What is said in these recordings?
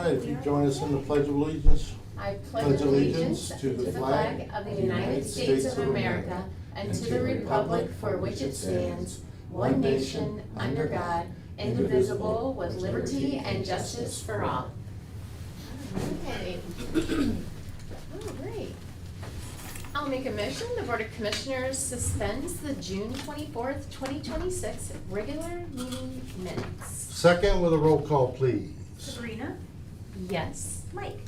right, if you join us in the Pledge of Allegiance. I pledge allegiance to the flag of the United States of America and to the republic for which it stands, one nation, under God, indivisible, with liberty and justice for all. Okay. Oh, great. I'll make a motion. The Board of Commissioners suspends the June 24th, 2026 regular meeting minutes. Second with a roll call, please. Sabrina? Yes. Mike?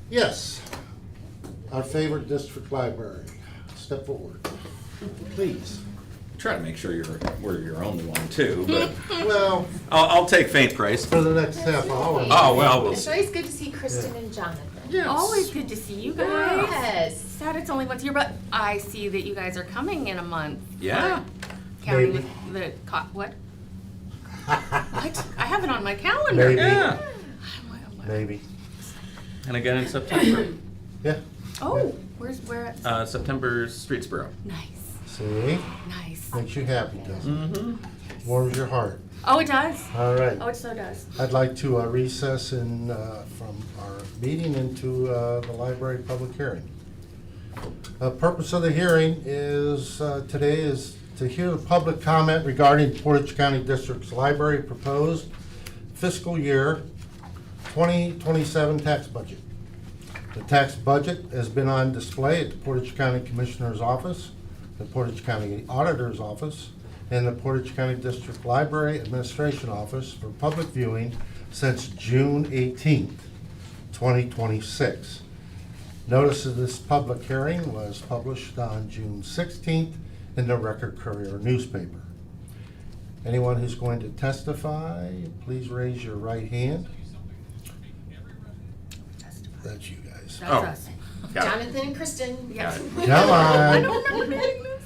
Yes. Our favorite district library. Step forward, please. Try to make sure we're your only one too, but Well, I'll take faint praise. for the next half hour. Oh, well, we'll It's see. always good to see Kristen and Jonathan. Yes. Always good to see you guys. Yes. Sad it's only once a year, but I see that you guys are coming in a month. Yeah. Counting Maybe. with the, what? What? I have it on my calendar. Maybe. Yeah. Maybe. And again in September. Yeah. Oh, where? September's Streetsboro. Nice, See? nice. Makes you happy, doesn't it? Mm-hmm. Warms your heart. Oh, it does. All right. Oh, it so does. I'd like to recess from our meeting into the library public hearing. The purpose of the hearing is, today is to hear the public comment regarding Portage County District's library proposed fiscal year 2027 tax budget. The tax budget has been on display at the Portage County Commissioner's Office, the Portage County Auditor's Office, and the Portage County District Library Administration Office for public viewing since June 18th, 2026. Notice of this public hearing was published on June 16th in the Record Courier newspaper. Anyone who's going to testify, please raise your right hand. That's you guys. That's Oh. us. Got it. Jonathan and Kristen. Yes. Come I on. don't remember doing this.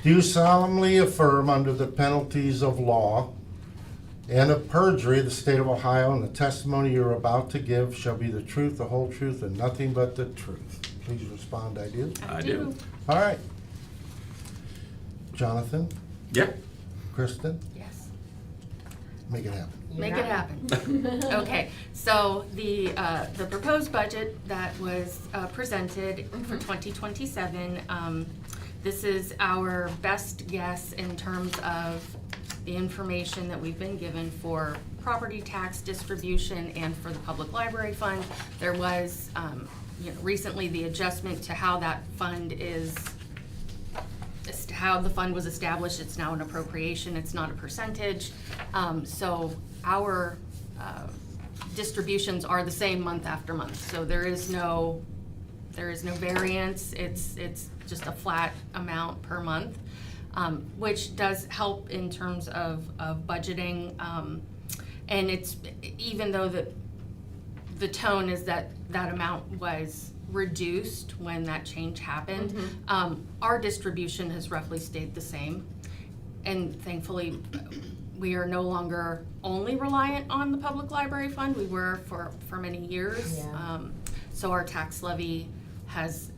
Do solemnly affirm under the penalties of law and of perjury the state of Ohio, and the testimony you're about to give shall be the truth, the whole truth, and nothing but the truth. Please respond, I do. I do. All right. Jonathan, Yeah. Kristen, Yes. make it happen. Make it happen. Okay, so the proposed budget that was presented for 2027, this is our best guess in terms of the information that we've been given for property tax distribution and for the public library fund. There was, recently the adjustment to how that fund is, as to how the fund was established. It's now an appropriation, it's not a percentage. So our distributions are the same month after month. So there is no variance. It's just a flat amount per month, which does help in terms of budgeting. And it's, even though the tone is that amount was reduced when that change happened, our distribution has roughly stayed the same. And thankfully, we are no longer only reliant on the public library fund. We were for many years. Yeah. So our tax levy has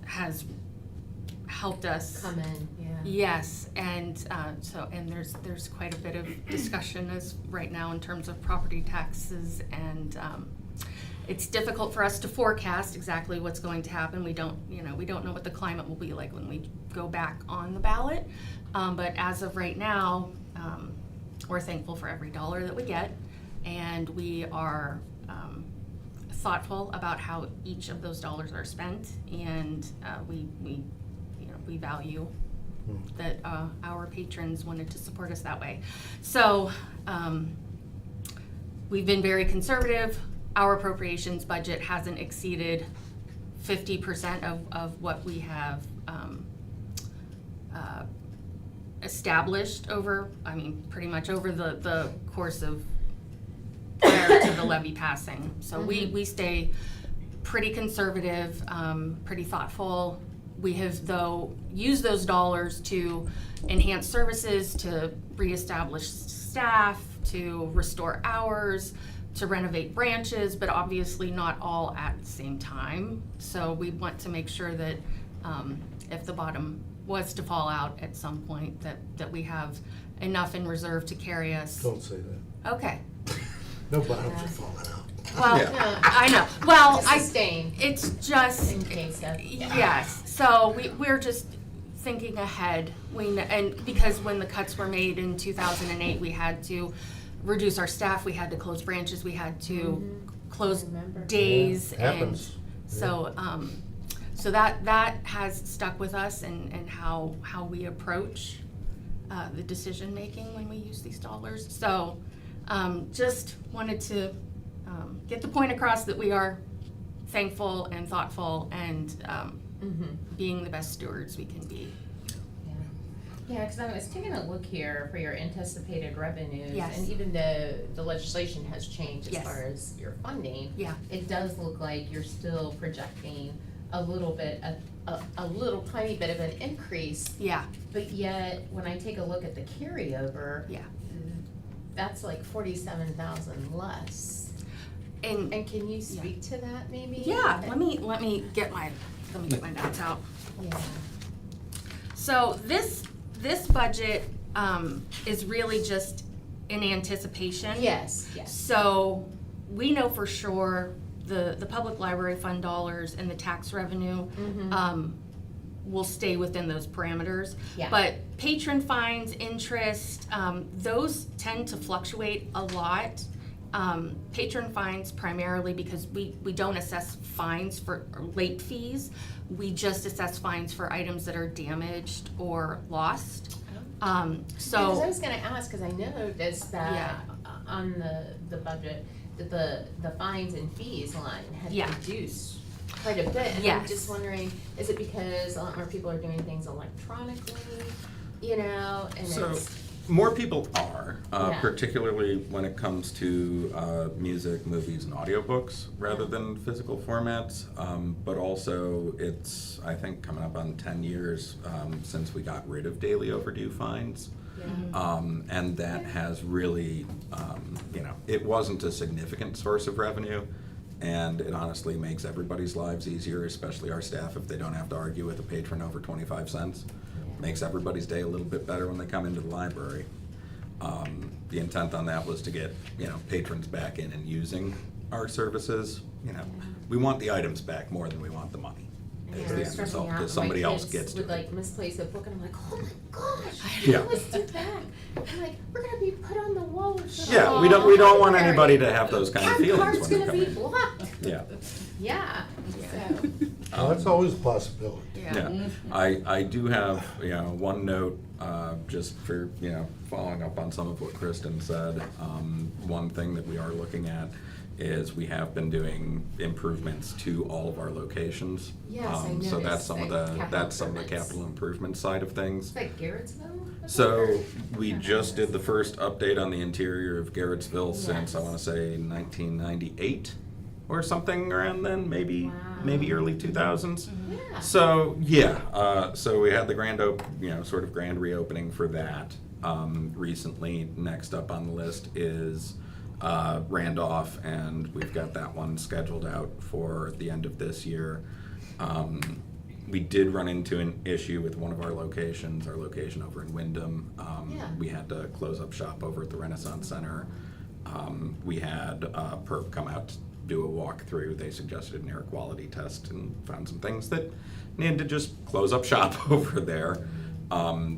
helped us. Come in, yeah. Yes, and there's quite a bit of discussion as right now in terms of property taxes, and it's difficult for us to forecast exactly what's going to happen. We don't know what the climate will be like when we go back on the ballot. But as of right now, we're thankful for every dollar that we get, and we are thoughtful about how each of those dollars are spent, and we value that our patrons wanted to support us that way. So we've been very conservative. Our appropriations budget hasn't exceeded 50% of what we have established pretty much over the course of prior to the levy passing. So we stay pretty conservative, pretty thoughtful. We have, though, used those dollars to enhance services, to reestablish staff, to restore hours, to renovate branches, but obviously not all at the same time. So we want to make sure that if the bottom was to fall out at some point, that we have enough in reserve to carry us. Don't say that. Okay. No bottoms are falling out. Well, Yeah. I know, well, To sustain it's just, in case of. yes, so we're just thinking ahead. And because when the cuts were made in 2008, we had to reduce our staff, we had to close branches, we had to close Remember. days. Yeah, happens. And so, so that has stuck with us and how we approach the decision-making when we use these dollars. So, just wanted to get the point across that we are thankful and thoughtful and being the best stewards we can be. Yeah, because I was taking a look here for your anticipated revenues. Yes. And even though the legislation has changed as Yes. far as your funding. Yeah. It does look like you're still projecting a little bit, a little tiny bit of an increase. Yeah, But yet, when I take a look at the carryover, yeah. that's like 47,000 less. And And can you speak to that maybe? yeah, let me get my notes out. Yeah. So this budget is really just in anticipation. Yes, yes. So we know for sure the public library fund dollars and the tax revenue will stay within those parameters. Yeah. But patron fines, interest, those tend to fluctuate a lot. Patron fines primarily because we don't assess fines for late fees. We just assess fines for items that are damaged or lost. Because I was gonna ask, because I noticed that Yeah. on the budget, that the fines and fees line had Yeah. reduced quite a bit. And I'm Yes. just wondering, is it because a lot more people are doing things electronically, you know, and So, it's, more people are, Yeah. particularly when it comes to music, movies, and audiobooks rather than physical formats. But also, it's, I think, coming up on 10 years since we got rid of daily overdue fines. And that has really, it wasn't a significant source of revenue. And it honestly makes everybody's lives easier, especially our staff, if they don't have to argue with a patron over 25 cents. Makes everybody's day a little bit better when they come into the library. The intent on that was to get, patrons back in and using our services. We want the items back more than we want the money. Is yeah, the it's end stressing result, out. because somebody My else kids gets to would it. like misplace a book and I'm like, oh my gosh, Yeah. let's do that. I'm like, we're gonna be put on the wall or something. Yeah, we don't want anybody to have those kind of Our feelings card's when they gonna come be in. blocked. Yeah. Yeah, so. Well, that's always a possibility. Yeah, I do have, one note, just for, following up on some of what Kristen said. One thing that we are looking at is we have been doing improvements to all of our locations. Yes, I So noticed that's some of the the, capital that's some of the improvements. capital improvement side of things. It's like Garrettsville? So we just did the first update on the interior of Garrettsville since, I Yes. wanna say, 1998 or something around then, maybe Wow. early 2000s. Yeah. So, so we had the sort of grand reopening for that recently. Next up on the list is Randolph, and we've got that one scheduled out for the end of this year. We did run into an issue with one of our locations, our location over in Wyndham. Yeah. We had to close up shop over at the Renaissance Center. We had PERP come out to do a walkthrough. They suggested an air quality test and found some things that needed to just close up shop over there.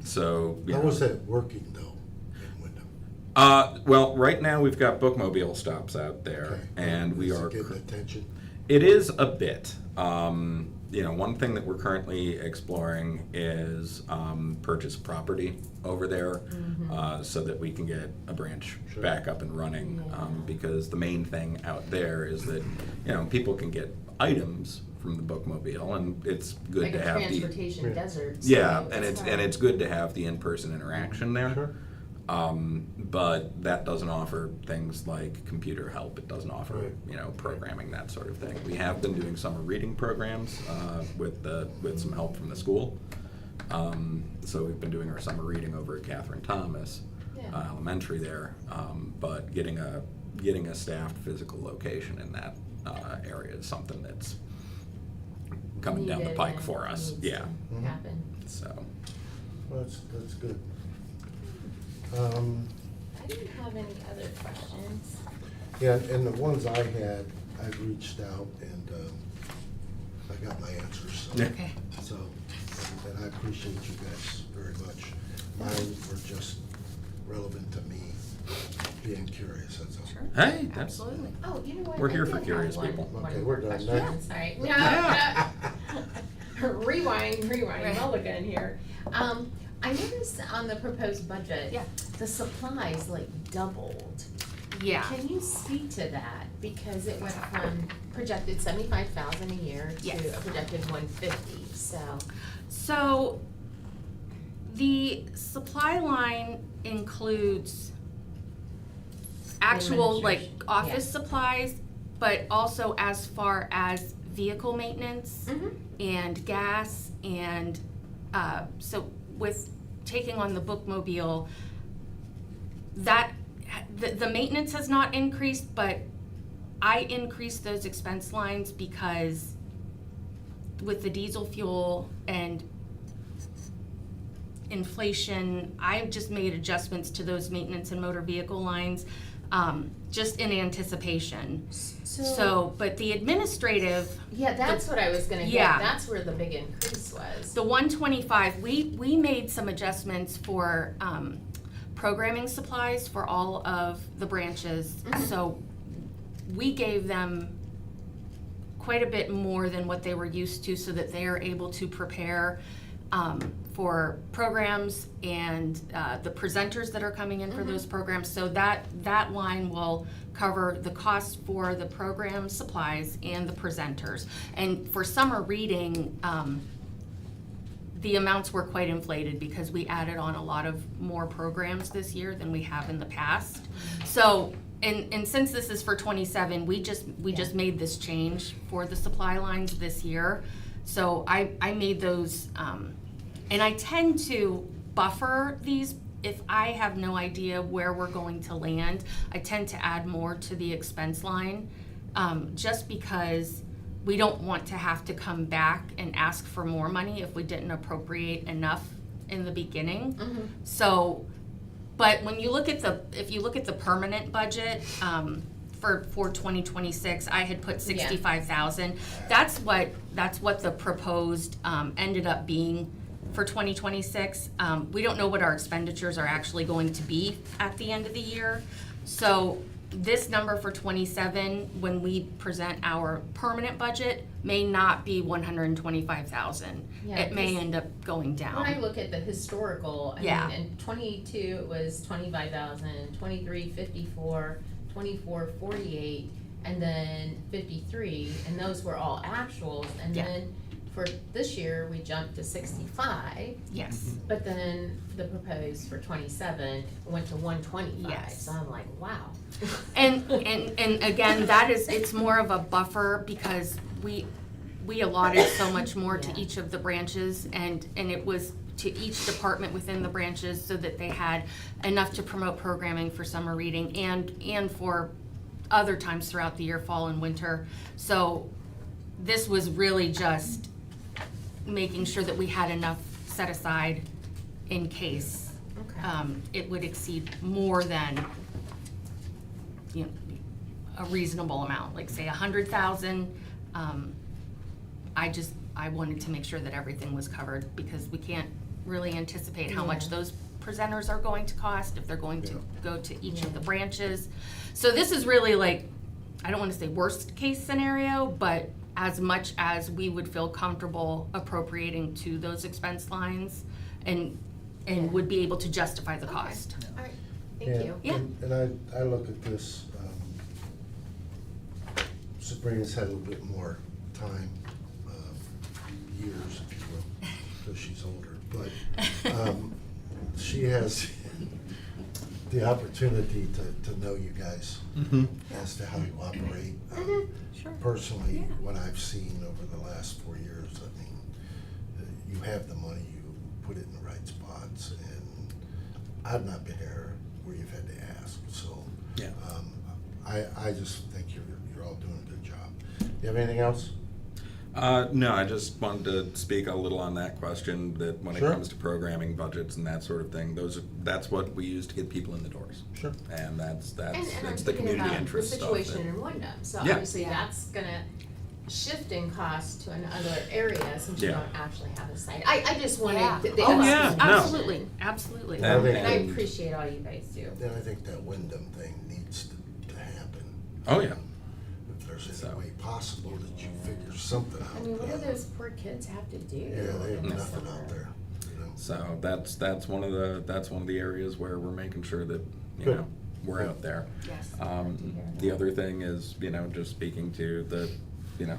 So, How was that working though in Wyndham? Well, right now we've got bookmobile stops out there, Okay. and we Is it are. getting attention? It is a bit. One thing that we're currently exploring is purchase property over there, so that we can get a branch Sure. back up and running. Yeah. Because the main thing out there is that people can get items from the bookmobile, and it's good Like to a have the transportation desert. yeah, so and it's it's good to have the in-person interaction there. Sure. But that doesn't offer things like computer help. It doesn't offer, Right. programming, that sort of thing. We have been doing summer reading programs with some help from the school. So we've been doing our summer reading over at Catherine Thomas Yeah. Elementary there. But getting a staffed physical location in that area is something that's coming down the needed pike and for us. needs Yeah. to happen. So. Well, that's good. I didn't have any other questions. Yeah, and the ones I had, I've reached out and I got my answers. So- Okay. So, and I appreciate you guys very much. Mine were just relevant to me, being curious, that's all. Sure. Hey, that's, Absolutely. Oh, you know what? We're I here did for have curious one- people. one Okay, more we're done question. now. Sorry. Yeah. Rewind, Right. roll again here. I noticed on the proposed budget. Yeah. The supplies like doubled. Yeah. Can you speak to that? Because it went from projected 75,000 a year to Yes. a projected 150, so. So the supply line includes actual like Administration, office yeah. supplies, but also as far as vehicle maintenance and gas and so with taking on the bookmobile, that the maintenance has not increased, but I increased those expense lines because with the diesel fuel and inflation, I've just made adjustments to those maintenance and motor vehicle lines, just in anticipation. So, but the administrative, Yeah, that's what I was gonna Yeah. get, that's where the big increase was. the 125, we made some adjustments for, programming supplies for all of the branches. So we gave them quite a bit more than what they were used to so that they are able to prepare for programs and the presenters that are coming in for those programs. So that line will cover the cost for the program supplies and the presenters. And for summer reading, the amounts were quite inflated because we added on a lot of more programs this year than we have in the past. So, and since this is for 27, we just made this change for the supply lines this year. So I made those, and I tend to buffer these if I have no idea where we're going to land. I tend to add more to the expense line, just because we don't want to have to come back and ask for more money if we didn't appropriate enough in the beginning. So, but when you look at if you look at the permanent budget, for 2026, I had put 65,000. That's what the proposed, ended up being for 2026. We don't know what our expenditures are actually going to be at the end of the year. So this number for 27, when we present our permanent budget, may not be 125,000. Yeah, It may 'cause end up going down. When I look at the historical, I Yeah. mean, in 22 it was 25,000, 23 54, 24 48, and then 53, and those were all actuals. And Yeah. then for this year we jumped to 65, Yes. but then the proposed for 27 went to 125. Yes. So I'm like, wow. And again, it's more of a buffer because we allotted so much more to Yeah. each of the branches and it was to each department within the branches so that they had enough to promote programming for summer reading and for other times throughout the year, fall and winter. So this was really just making sure that we had enough set aside in case Okay. it would exceed more than, you know, a reasonable amount, like say 100,000. I wanted to make sure that everything was covered because we can't really anticipate how much Yeah. those presenters are going to cost, if they're going to Yeah. go to each of Yeah. the branches. So this is really like, I don't wanna say worst case scenario, but as much as we would feel comfortable appropriating to those expense lines and would be able to justify the Okay. cost. All right, thank Yeah, you. Yeah. And I look at this, Sabrina's had a little bit more time, years, if you will, because she's older, but she has the opportunity to know you guys as to how you operate. Sure. Personally, Yeah. what I've seen over the last 4 years, I mean, you have the money, you put it in the right spots, and I've not been here where you've had to ask, so. Yeah. I just think you're all doing a good job. You have anything else? No, I just wanted to speak a little on that question, that when Sure. it comes to programming budgets and that sort of thing, that's what we use to get people in the doors. Sure. And that's And I'm it's the thinking community about the interest stuff. situation in Wyndham, so Yeah. obviously that's gonna shift in cost to another area since you Yeah. don't actually have a site. I just wanted Yeah. the Oh, yeah, explanation. no. Absolutely, absolutely. Yeah. And I And- appreciate all you guys do. And I think that Wyndham thing needs to happen. Oh, yeah. If there's So- any way possible that you figure something out. I mean, what do those poor kids have to do? Yeah, they have in the nothing out summer? there, you know. So that's one of the areas where we're making sure that, you Good. know, we're out there. Yes. Glad to hear The that. other thing is, you know, just speaking to the, you know,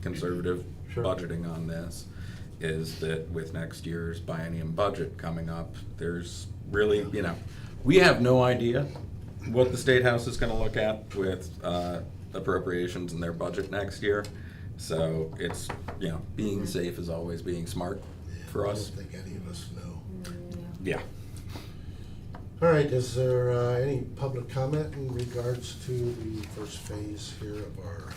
conservative Sure. budgeting on this, is that with next year's biennium budget coming up, there's really, you know, we have no idea what the State House is gonna look at with appropriations in their budget next year. So it's, you know, being safe is always being smart for I us. don't think any of us know. Yeah. All right, is there any public comment in regards to the first phase here of our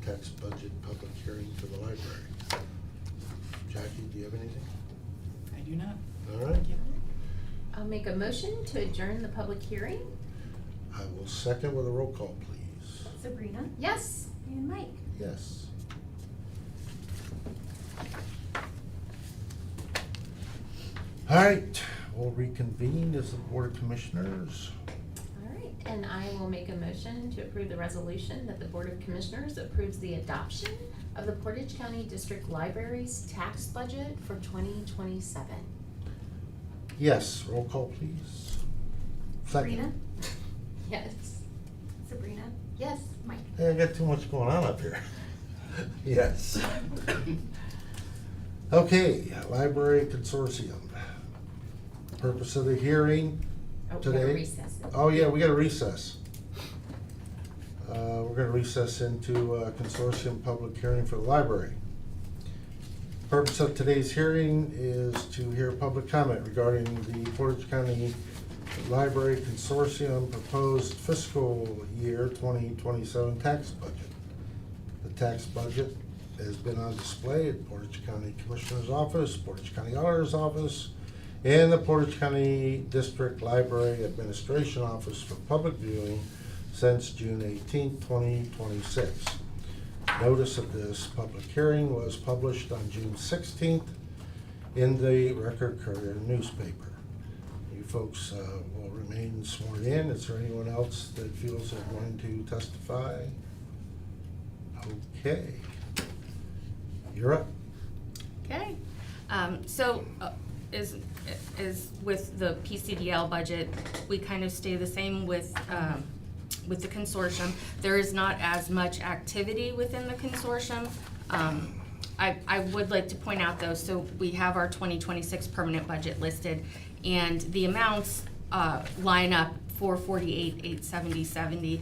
tax budget public hearing to the library? Jackie, do you have anything? I do not. All right, I'll make a motion to adjourn the public hearing. I will second with a roll call, please. Sabrina Yes. and Mike. Yes. All right, we'll reconvene as the Board of Commissioners. All right, and I will make a motion to approve the resolution that the Board of Commissioners approves the adoption of the Portage County District Library's tax budget for 2027. Yes, roll call, please. Sabrina, Second. Yes. Sabrina, Yes. Mike. Hey, I got too much going on up here. Yes. Okay, Library Consortium. Purpose of the hearing Oh, we gotta today. recess it. Oh, yeah, we got to recess. We're going to recess into consortium public hearing for the library. Purpose of today's hearing is to hear public comment regarding the Portage County Library Consortium proposed fiscal year 2027 tax budget. The tax budget has been on display at Portage County Commissioner's Office, Portage County Auditor's Office, and the Portage County District Library Administration Office for public viewing since June 18, 2026. Notice of this public hearing was published on June 16th in the Record Courier newspaper. You folks will remain sworn in. Is there anyone else that feels they're going to testify? Okay. You're up. Okay, so is with the PCDL budget, we kind of stay the same with the consortium. There is not as much activity within the consortium. I would like to point out though, so we have our 2026 permanent budget listed, and the amounts line up for 48,870.70.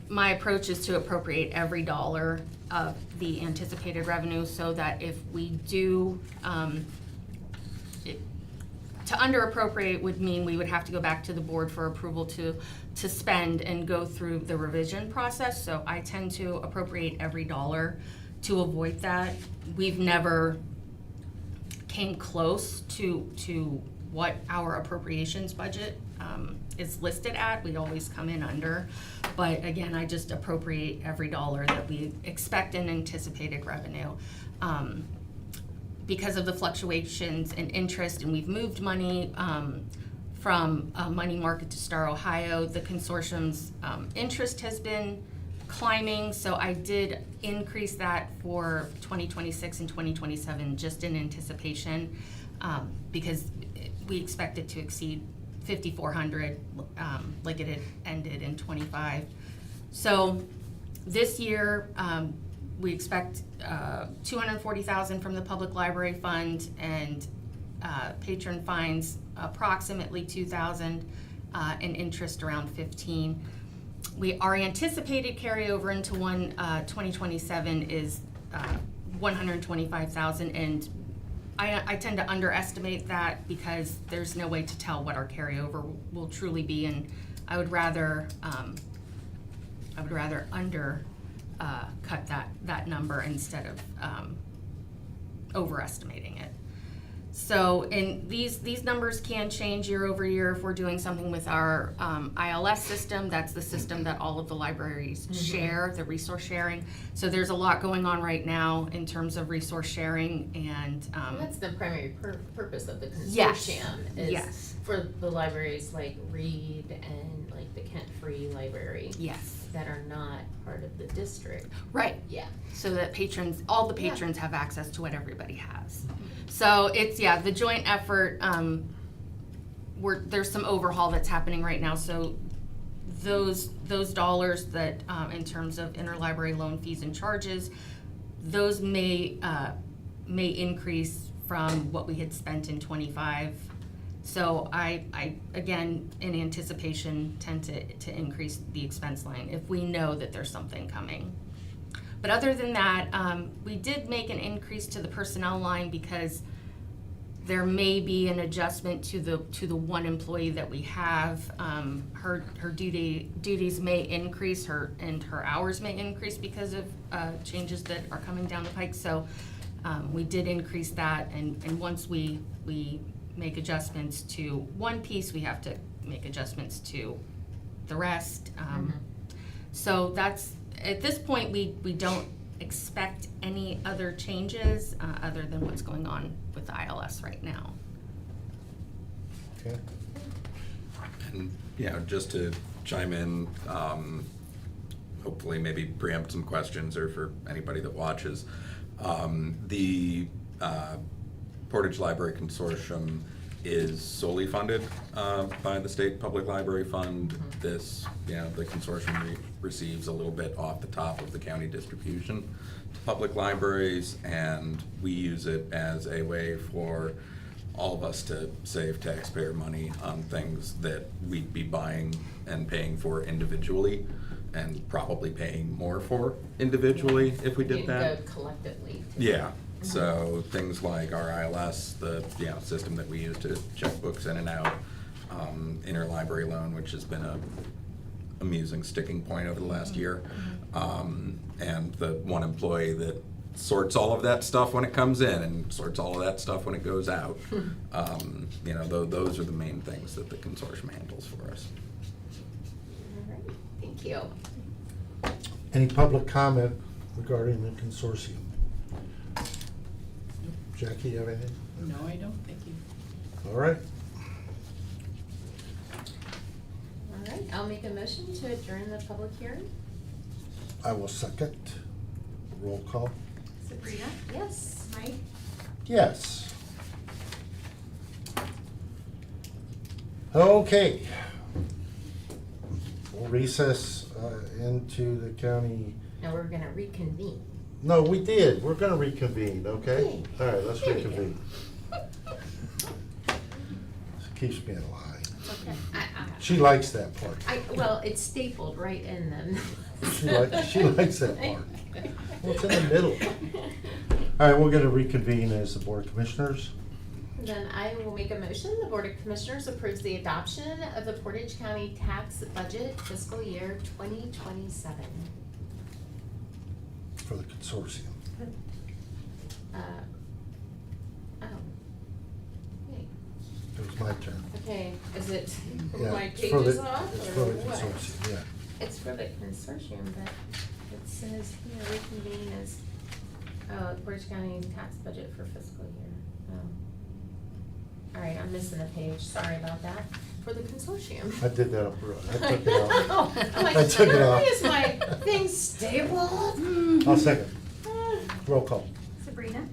My approach is to appropriate every dollar of the anticipated revenue so that if we do, to under appropriate would mean we would have to go back to the board for approval to spend and go through the revision process. So I tend to appropriate every dollar to avoid that. We've never came close to what our appropriations budget is listed at. We always come in under. But again, I just appropriate every dollar that we expect in anticipated revenue. Because of the fluctuations in interest, and we've moved money from money market to Star Ohio, the consortium's interest has been climbing, so I did increase that for 2026 and 2027 just in anticipation, because we expect it to exceed 5,400 like it had ended in 25. So this year, we expect $240,000 from the public library fund, and patron fines approximately $2,000, and interest around $15,000. Our anticipated carryover into 2027 is $125,000, and I tend to underestimate that because there's no way to tell what our carryover will truly be, and I would rather under cut that number instead of overestimating it. So, and these numbers can change year over year if we're doing something with our ILS system. That's the system that all of the libraries share, the resource sharing. So there's a lot going on right now in terms of resource sharing, and And that's the primary purpose of the Yes. consortium, is Yes. for the libraries like Reed and like the Kent Free Library yes, that are not part of the district. right. Yeah. So that all the patrons have access to what everybody has. So it's, the joint effort, there's some overhaul that's happening right now, so those dollars that, in terms of interlibrary loan fees and charges, those may increase from what we had spent in '25. So I again, in anticipation, tend to increase the expense line if we know that there's something coming. But other than that, we did make an increase to the personnel line because there may be an adjustment to the one employee that we have. Her duties may increase, her hours may increase because of changes that are coming down the pike. So we did increase that, and once we make adjustments to one piece, we have to make adjustments to the rest. So that's, at this point, we don't expect any other changes other than what's going on with the ILS right now. Okay. And, just to chime in, hopefully maybe preempt some questions or for anybody that watches. The Portage Library Consortium is solely funded by the State Public Library Fund. This, the consortium receives a little bit off the top of the county distribution to public libraries, and we use it as a way for all of us to save taxpayer money on things that we'd be buying and paying for individually, and probably paying more for individually if we did You that. go collectively. Yeah, so things like our ILS, the system that we use to check books in and out, interlibrary loan, which has been a amusing sticking point over the last year, and the one employee that sorts all of that stuff when it comes in and sorts all of that stuff when it goes out. Those are the main things that the consortium handles for us. All right, thank you. Any public comment regarding the consortium? Jackie, you have anything? No, I don't, thank you. All right. All right, I'll make a motion to adjourn the public hearing. I will second. Roll call. Sabrina? Yes. Mike? Yes. Okay. We'll recess into the county. Now we're gonna reconvene. No, we did. We're gonna reconvene, okay? Okay. All right, let's There we go. reconvene. Keeps me alive. Okay. She likes that part. Well, it's stapled right in them. She likes that part. Well, it's in the middle. All right, we're gonna reconvene as the Board of Commissioners. Then I will make a motion, the Board of Commissioners approves the adoption of the Portage County tax budget fiscal year 2027. For the consortium. Oh. Wait, It was my turn. okay, is it Yeah, my it's for pages the- off It's or for the what? consortium, yeah. It's for the consortium, but it says here reconvene as, the Portage County tax budget for fiscal year. All right, I'm missing a page, sorry about that, for the consortium. I did that, I took it out. I'm like, I took it why out. is my thing stapled? I'll second. Roll call. Sabrina?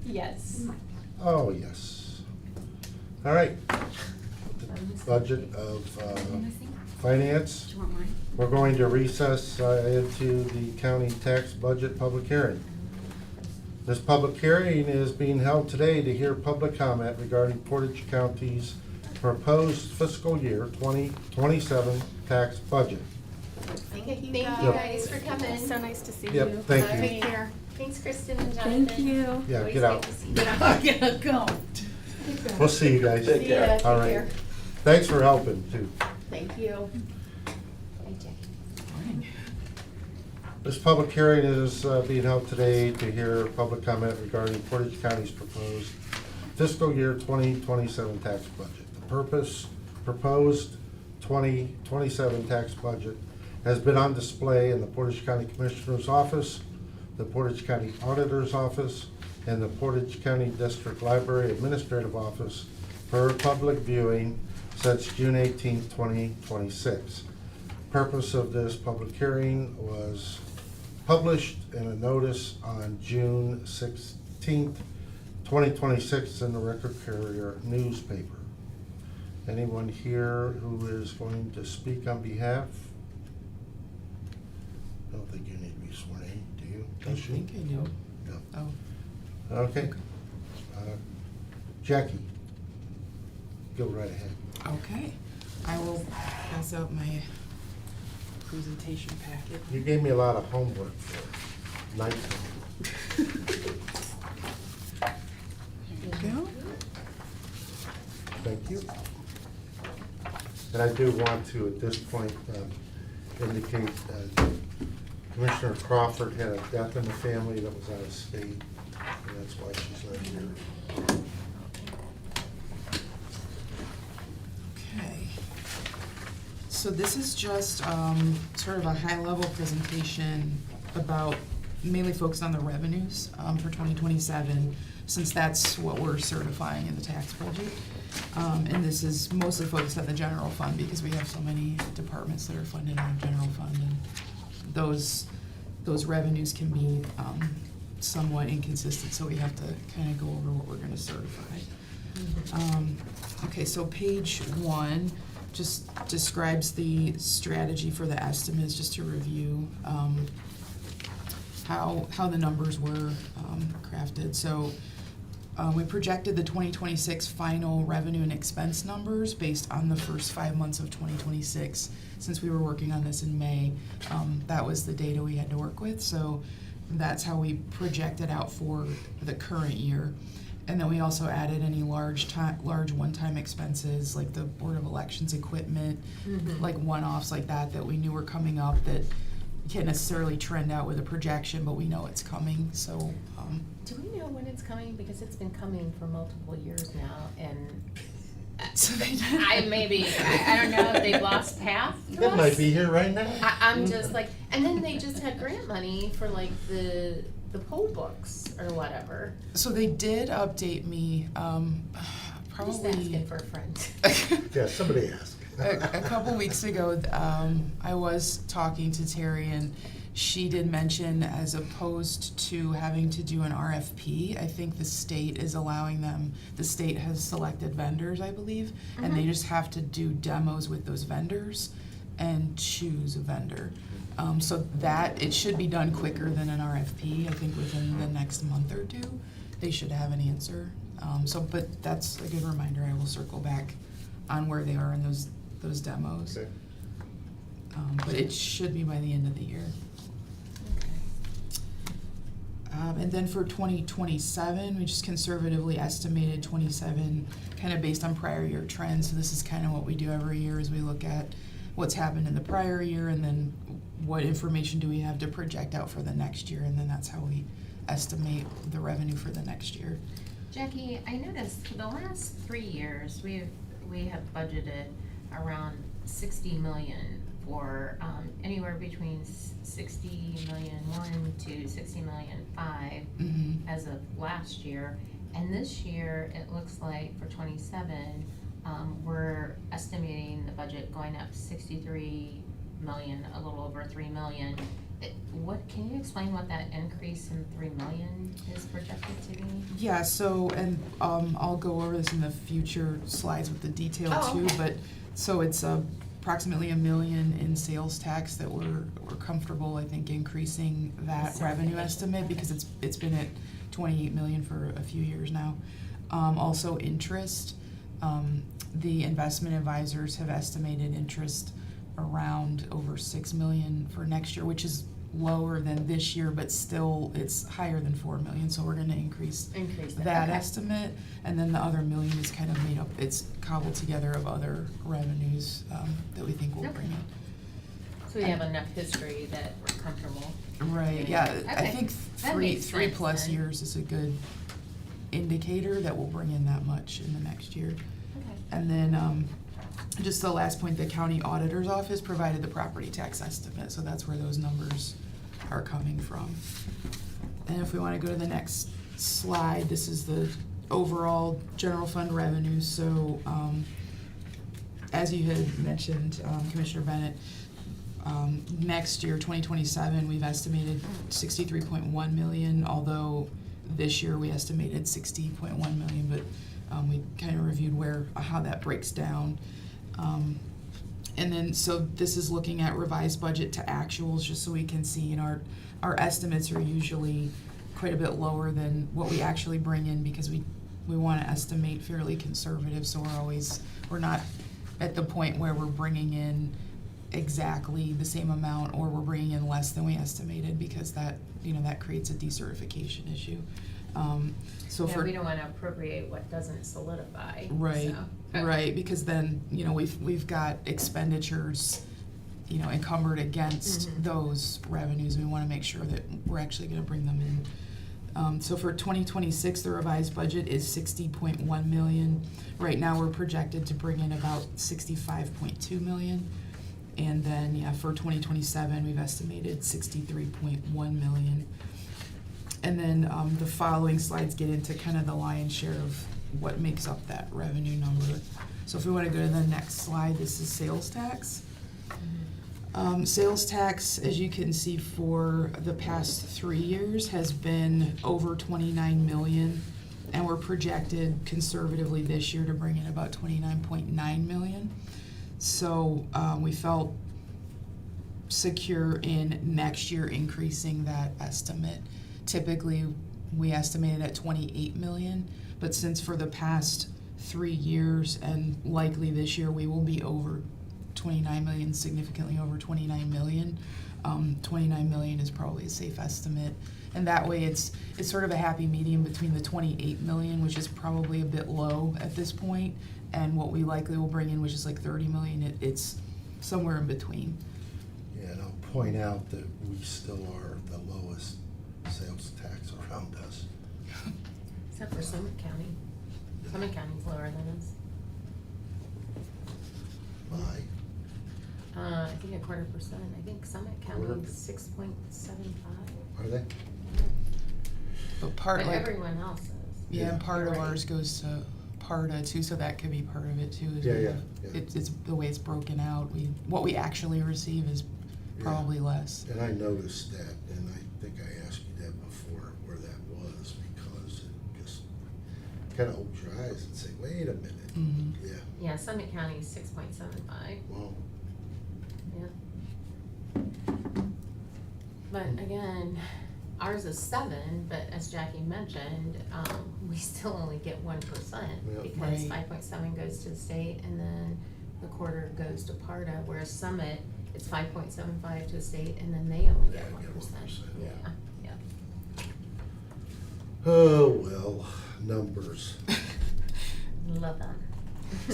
Yes. Mike? Oh, yes. All right. The budget of Missing? finance. Do you want mine? We're going to recess into the county tax budget public hearing. This public hearing is being held today to hear public comment regarding Portage County's proposed fiscal year 2027 tax budget. Thank you Yep. guys for coming. So nice to see you. Yep, thank you. Take care. Thanks, Kristen and Jonathan. Thank you. Yeah, Always get good out. to see you. I'm gonna go. We'll see you guys. See ya, take All right. care. Thanks for helping, too. Thank you. Hey, Jackie. This public hearing is being held today to hear public comment regarding Portage County's proposed fiscal year 2027 tax budget. The proposed 2027 tax budget has been on display in the Portage County Commissioner's Office, the Portage County Auditor's Office, and the Portage County District Library Administrative Office for public viewing since June 18, 2026. Purpose of this public hearing was published in a notice on June 16, 2026 in the Record Courier newspaper. Anyone here who is going to speak on behalf? I don't think you need to be sworn in, do you? I think I do. No. Oh, Okay. Jackie, go right ahead. okay. I will pass out my presentation packet. You gave me a lot of homework for night time. There you go. Thank you. And I do want to, at this point, indicate Commissioner Crawford had a death in the family that was out of state, and that's why she's not here. Okay. So this is just sort of a high-level presentation about, mainly focused on the revenues for 2027, since that's what we're certifying in the tax budget. And this is mostly focused on the general fund because we have so many departments that are funded on general fund, and those revenues can be somewhat inconsistent, so we have to kind of go over what we're gonna certify. Okay, so page 1 just describes the strategy for the estimates, just to review how the numbers were crafted. So we projected the 2026 final revenue and expense numbers based on the first 5 months of 2026. Since we were working on this in May, that was the data we had to work with. So that's how we projected out for the current year. And then we also added any large one-time expenses, like the Board of Elections equipment, like one-offs like that we knew were coming up that can't necessarily trend out with a projection, but we know it's coming, so. Do we know when it's coming? Because it's been coming for multiple years now, and So they I don't know if they've lost path to That us. might be here right now. I'm just like, and then they just had grant money for like the poll books or whatever. So they did update me, I'm just probably asking for a friend. Yeah, somebody ask. a couple weeks ago. I was talking to Terry, and she did mention, as opposed to having to do an RFP, I think the state is allowing them, the state has selected vendors, I believe, and they just have to do demos with those vendors and choose a vendor. So that, it should be done quicker than an RFP. I think within the next month or two, they should have an answer. But that's a good reminder. I will circle back on where they are in those demos. Okay. But it should be by the end of the year. And then for 2027, we just conservatively estimated 27, kind of based on prior year trends. So this is kind of what we do every year, is we look at what's happened in the prior year, and then what information do we have to project out for the next year, and then that's how we estimate the revenue for the next year. Jackie, I noticed for the last 3 years, we have budgeted around 60 million for anywhere between 60,000,001 to 60,000,005 as of last year. And this year, it looks like for 27, we're estimating the budget going up 63 million, a little over 3 million. Can you explain what that increase in 3 million is projected to be? Yeah, so, and I'll go over this in the future slides with the detail too, okay. but, so it's approximately $1 million in sales tax that we're comfortable, I think, increasing that revenue estimate, because it's been at 28 million for a few years now. Also interest, the investment advisors have estimated interest around over 6 million for next year, which is lower than this year, but still it's higher than 4 million, so we're gonna increase that okay. estimate. And then the other $1 million is kind of made up, it's cobbled together of other revenues that we think will bring it. So we have enough history that we're comfortable. Right, yeah, I Okay, think that three makes sense plus then. years is a good indicator that we'll bring in that much in the next year. Okay. And then, just the last point, the county auditor's office provided the property tax estimate, so that's where those numbers are coming from. And if we wanna go to the next slide, this is the overall general fund revenue, so, as you had mentioned, Commissioner Bennett, next year, 2027, we've estimated 63.1 million, although this year we estimated 60.1 million, but we kind of reviewed how that breaks down. And then, so this is looking at revised budget to actuals, just so we can see, our estimates are usually quite a bit lower than what we actually bring in, because we want to estimate fairly conservative, so we're not at the point where we're bringing in exactly the same amount, or we're bringing in less than we estimated, because that creates a decertification issue. So Yeah, for we don't wanna appropriate what doesn't solidify, Right, so. right, because then, we've got expenditures, encumbered against Mhm. those revenues. We wanna make sure that we're actually gonna bring them in. So for 2026, the revised budget is 60.1 million. Right now, we're projected to bring in about 65.2 million. And then, for 2027, we've estimated 63.1 million. And then, the following slides get into kind of the lion's share of what makes up that revenue number. So if we wanna go to the next slide, this is sales tax. Sales tax, as you can see, for the past 3 years has been over 29 million, and we're projected conservatively this year to bring in about 29.9 million. So, we felt secure in next year increasing that estimate. Typically, we estimated at 28 million, but since for the past 3 years, and likely this year, we will be over 29 million, significantly over 29 million. 29 million is probably a safe estimate. And that way, it's sort of a happy medium between the 28 million, which is probably a bit low at this point, and what we likely will bring in, which is like 30 million. It's somewhere in between. Yeah, and I'll point out that we still are the lowest sales tax around us. Except for Summit County. Summit County's lower than us. Why? I think 0.25%. I think Summit Quarter? County's 6.75. Are they? But part, But like, everyone else is. yeah, and part of You're right. ours goes to PARTA too, so that could be part of it too. is Yeah, we yeah, have- yeah. It's the way it's broken out. What we actually receive is probably less. And I noticed that, and I think I asked you that before, where that was, because it just kind of opens your eyes and say, wait a minute. Mhm. Yeah, Yeah, Summit County's 6.75. well, Yeah. But again, ours is 7, but as Jackie mentioned, we still only get 1%, Yeah. because Right. 5.7 goes to the state, and then the quarter goes to PARTA, whereas Summit, it's 5.75 to the state, and then they only get Yeah, 1%. get 1%, yeah. Yeah. oh, well, numbers. Love that.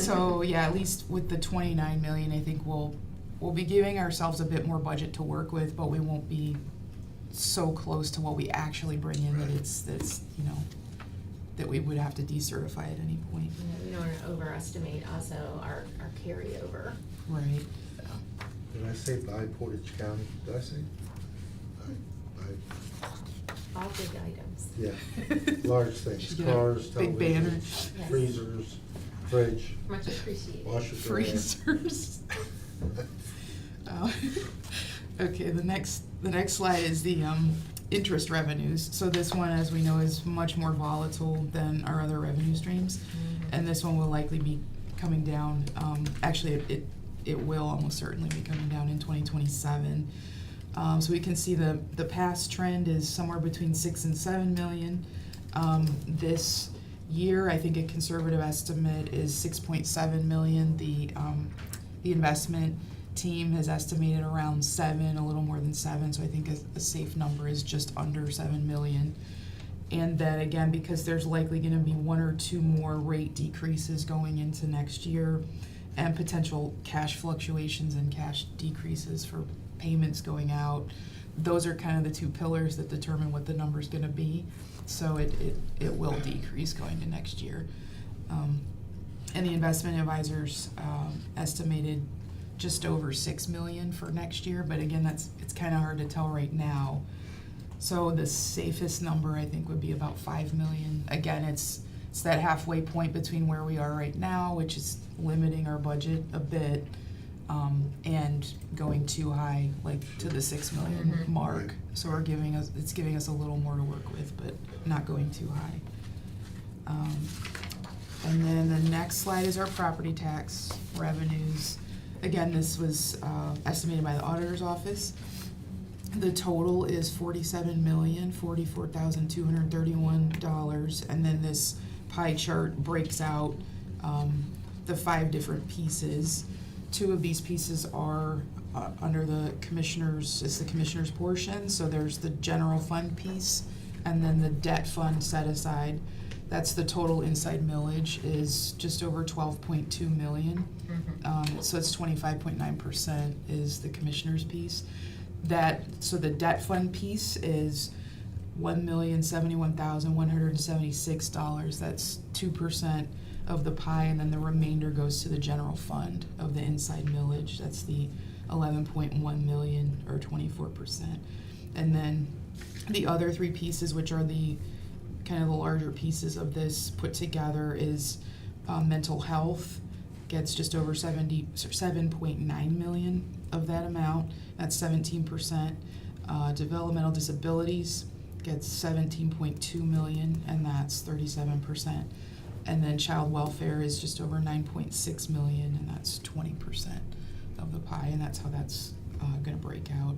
So, yeah, at least with the 29 million, I think we'll be giving ourselves a bit more budget to work with, but we won't be so close to what we actually bring in that Right. it's that we would have to decertify at any point. Yeah, we don't want to overestimate also our carryover. Right. Did I say by Portage County? Did I say? By, All big items. yeah, large things, Should get a cars, big banner. televisions, Yes. freezers, fridge, Much appreciated. washer, dryer. Freezers. Okay, the next slide is the interest revenues. So this one, as we know, is much more volatile than our other revenue streams. And this one will likely be coming down, actually, it will almost certainly be coming down in 2027. So we can see the past trend is somewhere between 6 and 7 million. This year, I think a conservative estimate is 6.7 million. The investment team has estimated around 7, a little more than 7, so I think a safe number is just under 7 million. And then again, because there's likely gonna be 1 or 2 more rate decreases going into next year, and potential cash fluctuations and cash decreases for payments going out, those are kind of the two pillars that determine what the number's gonna be. So it will decrease going to next year. And the investment advisors estimated just over 6 million for next year, but again, it's kinda hard to tell right now. So the safest number, I think, would be about 5 million. Again, it's that halfway point between where we are right now, which is limiting our budget a bit, and going too high, like to the 6 million mark. So it's giving us a little more to work with, but not going too high. And then the next slide is our property tax revenues. Again, this was estimated by the auditor's office. The total is $47,044,231, and then this pie chart breaks out the 5 different pieces. 2 of these pieces are under the commissioner's portion, so there's the general fund piece, and then the debt fund set aside. That's the total inside millage is just over 12.2 million. So it's 25.9% is the commissioner's piece. So the debt fund piece is $1,071,176. That's 2% of the pie, and then the remainder goes to the general fund of the inside millage. That's the 11.1 million, or 24%. And then the other 3 pieces, which are the kind of the larger pieces of this put together, is mental health gets just over 7.9 million of that amount. That's 17%. Developmental disabilities gets 17.2 million, and that's 37%. And then child welfare is just over 9.6 million, and that's 20% of the pie, and that's how that's gonna break out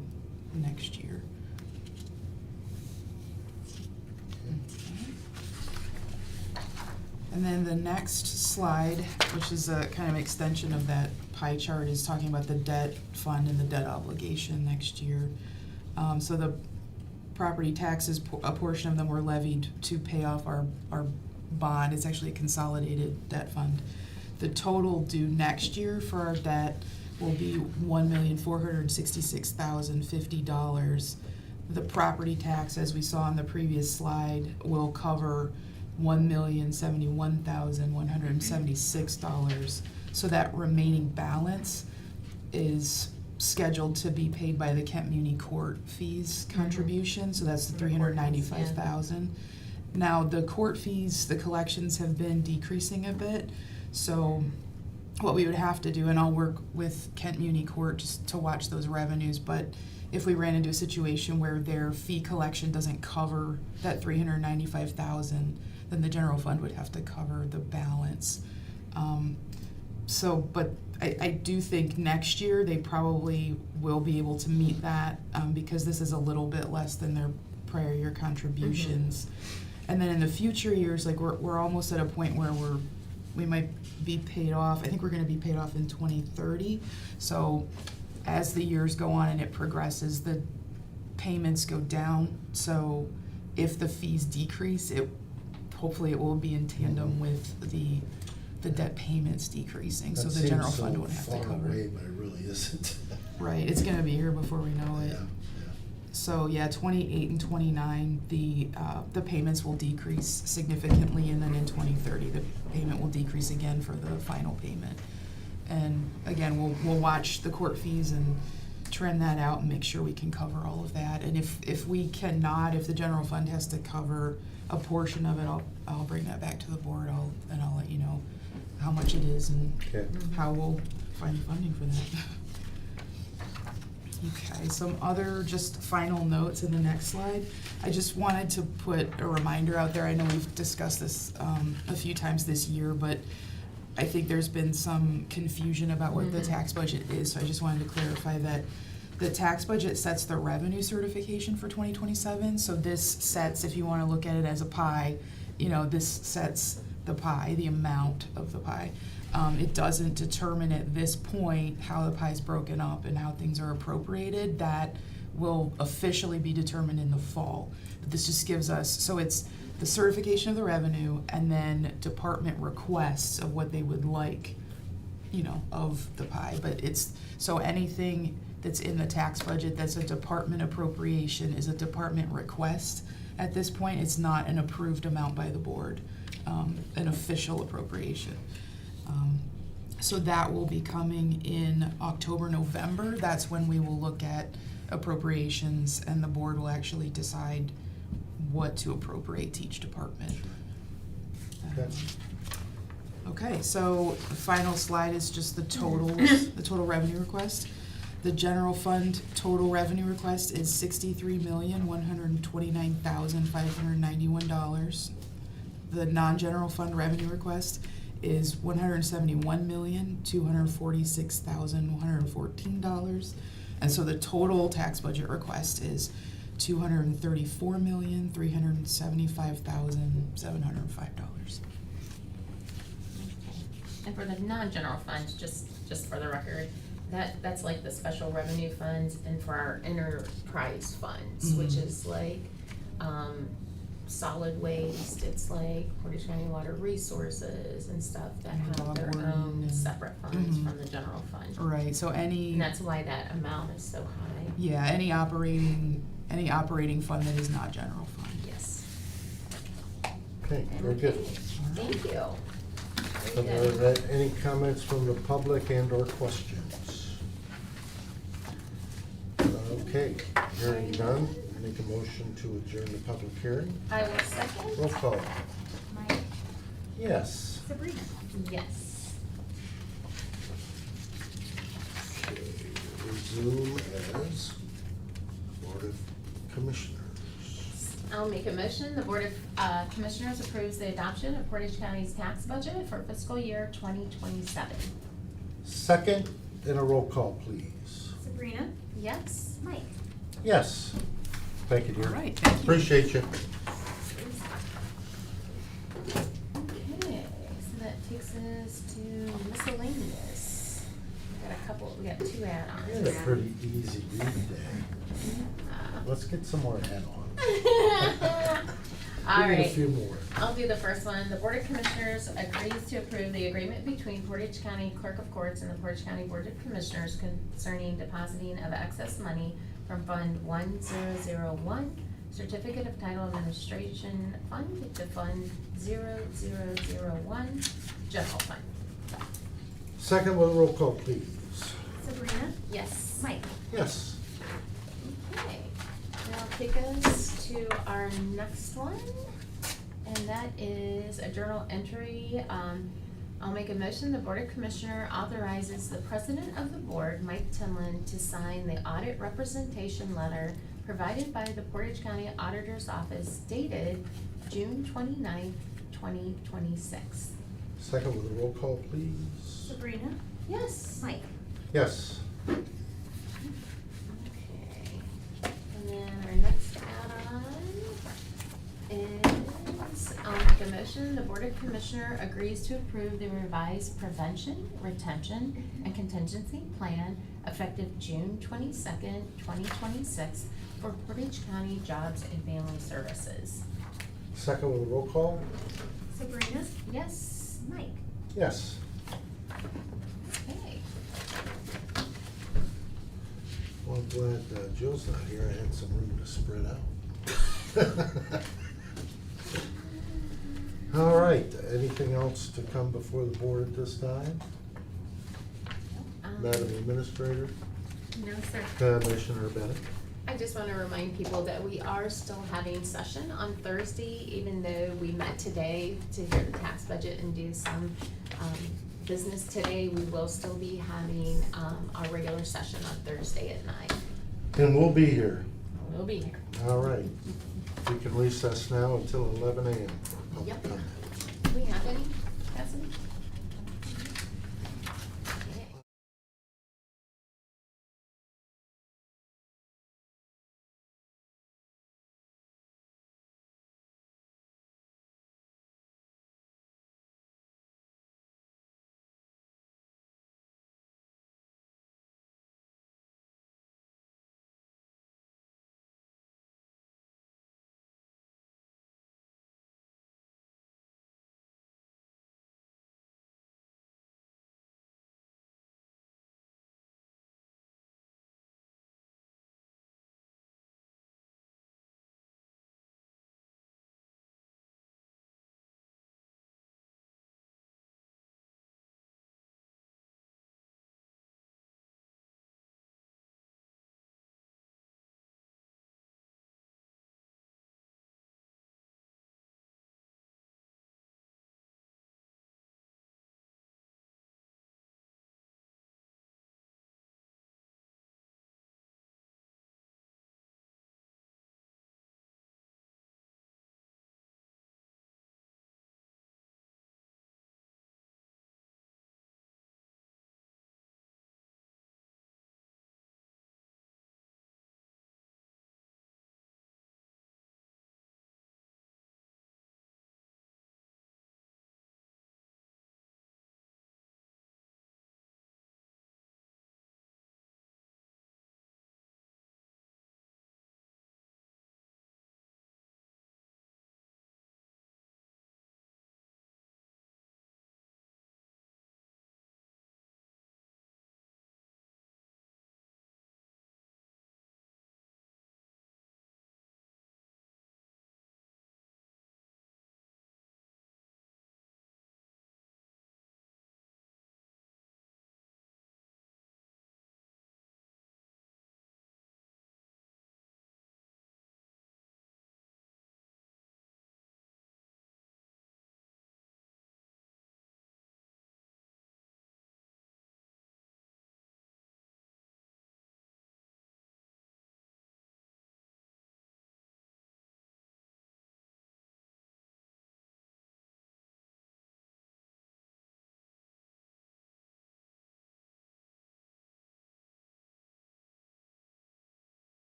next year. And then the next slide, which is a kind of extension of that pie chart, is talking about the debt fund and the debt obligation next year. So the property taxes, a portion of them were levied to pay off our bond. It's actually a consolidated debt fund. The total due next year for our debt will be $1,466,050. The property tax, as we saw on the previous slide, will cover $1,071,176. So that remaining balance is scheduled to be paid by the Kent Muni Court fees contribution, so that's the $395,000. Now, the court fees, the collections have been decreasing a bit, so what we would have to do, and I'll work with Kent Muni Court just to watch those revenues, but if we ran into a situation where their fee collection doesn't cover that $395,000, then the general fund would have to cover the balance. But I do think next year they probably will be able to meet that, because this is a little bit less than their prior year contributions. And then in the future years, like we're almost at a point where we might be paid off. I think we're gonna be paid off in 2030. So as the years go on and it progresses, the payments go down. So if the fees decrease, hopefully it will be in tandem with the debt payments decreasing, so the general fund won't have to cover. That seems so far away, but it really isn't. Right, it's gonna be here before we know it. Yeah. So yeah, 28 and 29, the payments will decrease significantly, and then in 2030, the payment will decrease again for the final payment. And again, we'll watch the court fees and trend that out and make sure we can cover all of that. And if we cannot, if the general fund has to cover a portion of it, I'll bring that back to the board. I'll let you know how much it is and how we'll find funding for that. Okay, some other just final notes in the next slide. I just wanted to put a reminder out there. I know we've discussed this a few times this year, but I think there's been some confusion about what the tax budget is, so I just wanted to clarify that the tax budget sets the revenue certification for 2027. So this sets, if you want to look at it as a pie, this sets the pie, the amount of the pie. It doesn't determine at this point how the pie is broken up and how things are appropriated. That will officially be determined in the fall. But this just gives us, so it's the certification of the revenue and then department requests of what they would like, of the pie. But it's, so anything that's in the tax budget, that's a department appropriation, is a department request. At this point, it's not an approved amount by the board, an official appropriation. So that will be coming in October, November. That's when we will look at appropriations and the board will actually decide what to appropriate to each department. Okay. Okay, so the final slide is just the totals, the total revenue request. The general fund total revenue request is $63,129,591. The non-general fund revenue request is $171,246,114. And so the total tax budget request is $234,375,705. And for the non-general funds, just for the record, that's like the special revenue funds and for our enterprise funds, which Mhm. is like, solid waste, it's like Portage County Water Resources and stuff that have their Log own Warden and- separate funds Mhm. from the general fund. Right, so any. And that's why that amount is so high. Yeah, any operating fund that is not general fund. Yes. Okay, very good. Thank you. Are Very good. there any comments from the public and/or questions? Okay, hearing none, make a motion to adjourn the public hearing. I will second. Roll call. Mike, Yes. Sabrina, Yes. Okay, resume as Board of Commissioners. I'll make a motion, the Board of Commissioners approves the adoption of Portage County's tax budget for fiscal year 2027. Second, and a roll call, please. Sabrina, Yes? Mike. Yes. Thank you, dear. All right, thank you. Appreciate you. Okay, so that takes us to miscellaneous. We got two We had add-ons. a pretty easy read day. Uh, Let's get some more add-ons. All We need a right. few more. I'll do the first one. The Board of Commissioners agrees to approve the agreement between Portage County Clerk of Courts and the Portage County Board of Commissioners concerning depositing of excess money from Fund 1001, Certificate of Title Administration Fund, to Fund 0001, General Fund. Second with a roll call, please. Sabrina, Yes. Mike. Yes. Okay, that'll take us to our next one, and that is a journal entry. I'll make a motion, the Board of Commissioner authorizes the President of the Board, Mike Timlin, to sign the audit representation letter provided by the Portage County Auditor's Office dated June 29th, 2026. Second with a roll call, please. Sabrina, Yes. Mike. Yes. Okay, and then our next add-on is, I'll make a motion, the Board of Commissioner agrees to approve the revised prevention, retention, and contingency plan effective June 22nd, 2026 for Portage County Jobs and Family Services. Second with a roll call? Sabrina, Yes? Mike. Yes. Okay. Well, I'm glad Jill's not here. I had some room to spread out. All right, anything else to come before the board at this time? Madam Administrator, No, sir. Commissioner Bennett? I just want to remind people that we are still having session on Thursday, even though we met today to hear the tax budget and do some business today. We will still be having our regular session on Thursday at 9. And we'll be here. We'll be here. All right. We can recess now until 11 a.m. for public Yep. comment. Do we have any, Cassidy?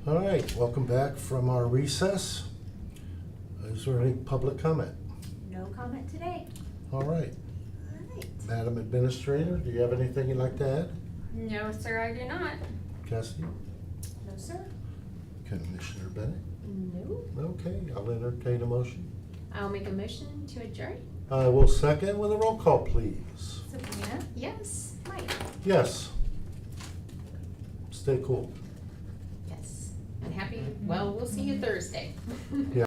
All right, welcome back from our recess. Is there any public comment? No comment today. All right, All right. Madam Administrator, do you have anything you'd like to add? No, sir, I do not. Cassidy? No, sir. Commissioner Bennett? No. Okay, I'll entertain a motion. I'll make a motion to adjourn. I will second with a roll call, please. Sabrina, Yes. Mike. Yes. Stay cool. Yes. And happy, well, we'll see you Thursday. Yeah.